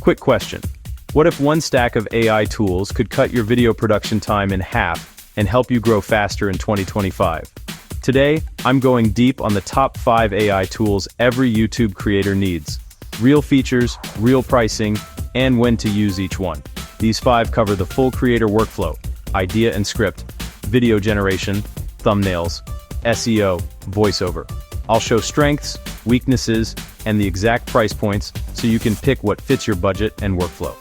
Quick question. What if one stack of AI tools could cut your video production time in half and help you grow faster in 2025? Today, I'm going deep on the top 5 AI tools every YouTube creator needs. Real features, real pricing, and when to use each one. These 5 cover the full creator workflow: idea and script, video generation, thumbnails, SEO, voiceover. I'll show strengths, weaknesses, and the exact price points so you can pick what fits your budget and workflow.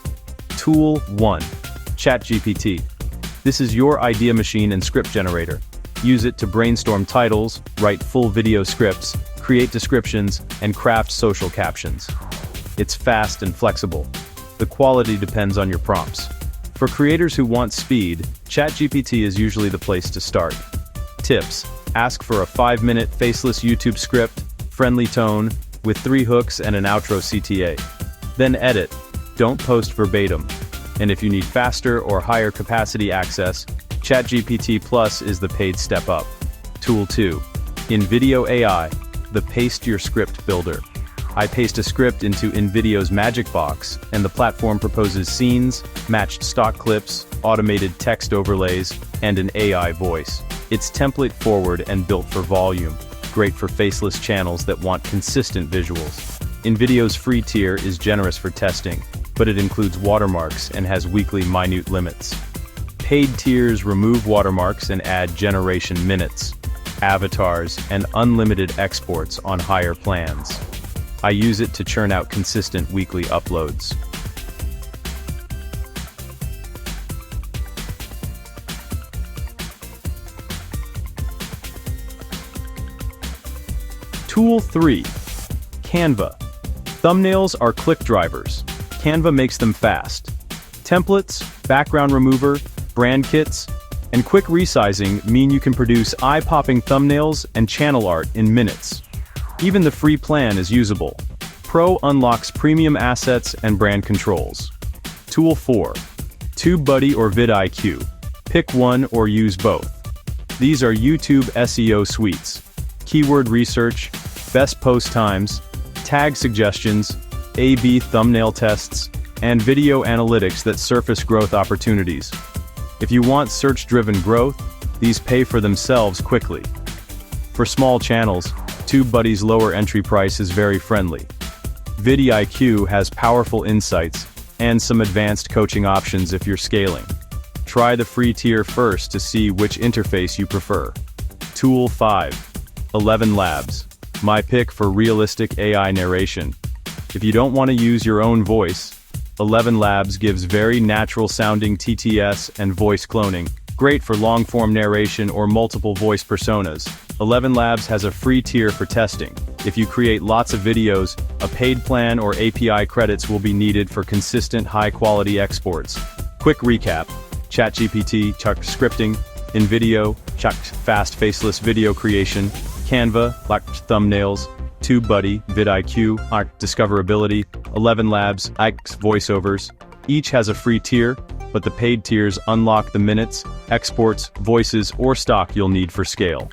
Tool 1. ChatGPT. This is your idea machine and script generator. Use it to brainstorm titles, write full video scripts, create descriptions, and craft social captions. It's fast and flexible. The quality depends on your prompts. For creators who want speed, ChatGPT is usually the place to start. Tips: ask for a 5-minute faceless YouTube script, friendly tone, with 3 hooks and an outro CTA. Then edit. Don't post verbatim. And if you need faster or higher capacity access, ChatGPT Plus is the paid step up. Tool 2. InVideo AI, the paste your script builder. I paste a script into InVideo's magic box, and the platform proposes scenes, matched stock clips, automated text overlays, and an AI voice. It's template forward and built for volume, great for faceless channels that want consistent visuals. InVideo's free tier is generous for testing, but it includes watermarks and has weekly minute limits. Paid tiers remove watermarks and add generation minutes, avatars, and unlimited exports on higher plans. I use it to churn out consistent weekly uploads. Tool 3. Canva. Thumbnails are click drivers. Canva makes them fast. Templates, background remover, brand kits, and quick resizing mean you can produce eye-popping thumbnails and channel art in minutes. Even the free plan is usable. Pro unlocks premium assets and brand controls. Tool 4. TubeBuddy or VidIQ. Pick one or use both. These are YouTube SEO suites. Keyword research, best post times, tag suggestions, A/B thumbnail tests, and video analytics that surface growth opportunities. If you want search-driven growth, these pay for themselves quickly. For small channels, TubeBuddy's lower entry price is very friendly. VidIQ has powerful insights and some advanced coaching options if you're scaling. Try the free tier first to see which interface you prefer. Tool 5. ElevenLabs. My pick for realistic AI narration. If you don't want to use your own voice, ElevenLabs gives very natural-sounding TTS and voice cloning, great for long-form narration or multiple voice personas. ElevenLabs has a free tier for testing. If you create lots of videos, a paid plan or API credits will be needed for consistent high-quality exports. Quick recap: ChatGPT, scripting; InVideo, fast faceless video creation; Canva, thumbnails; TubeBuddy, VidIQ, discoverability; ElevenLabs, voiceovers. Each has a free tier, but the paid tiers unlock the minutes, exports, voices, or stock you'll need for scale.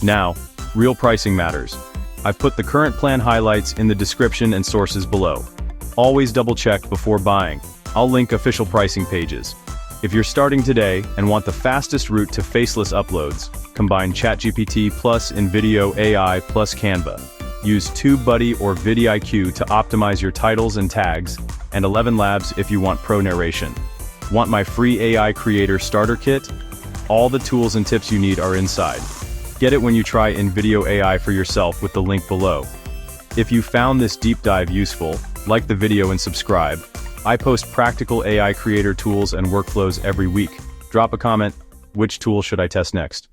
Now, real pricing matters. I've put the current plan highlights in the description and sources below. Always double-check before buying. I'll link official pricing pages. If you're starting today and want the fastest route to faceless uploads, combine ChatGPT plus InVideo AI plus Canva. Use TubeBuddy or VidIQ to optimize your titles and tags, and ElevenLabs if you want pro narration. Want my free AI creator starter kit? All the tools and tips you need are inside. Get it when you try InVideo AI for yourself with the link below. If you found this deep dive useful, like the video and subscribe. I post practical AI creator tools and workflows every week. Drop a comment: which tool should I test next?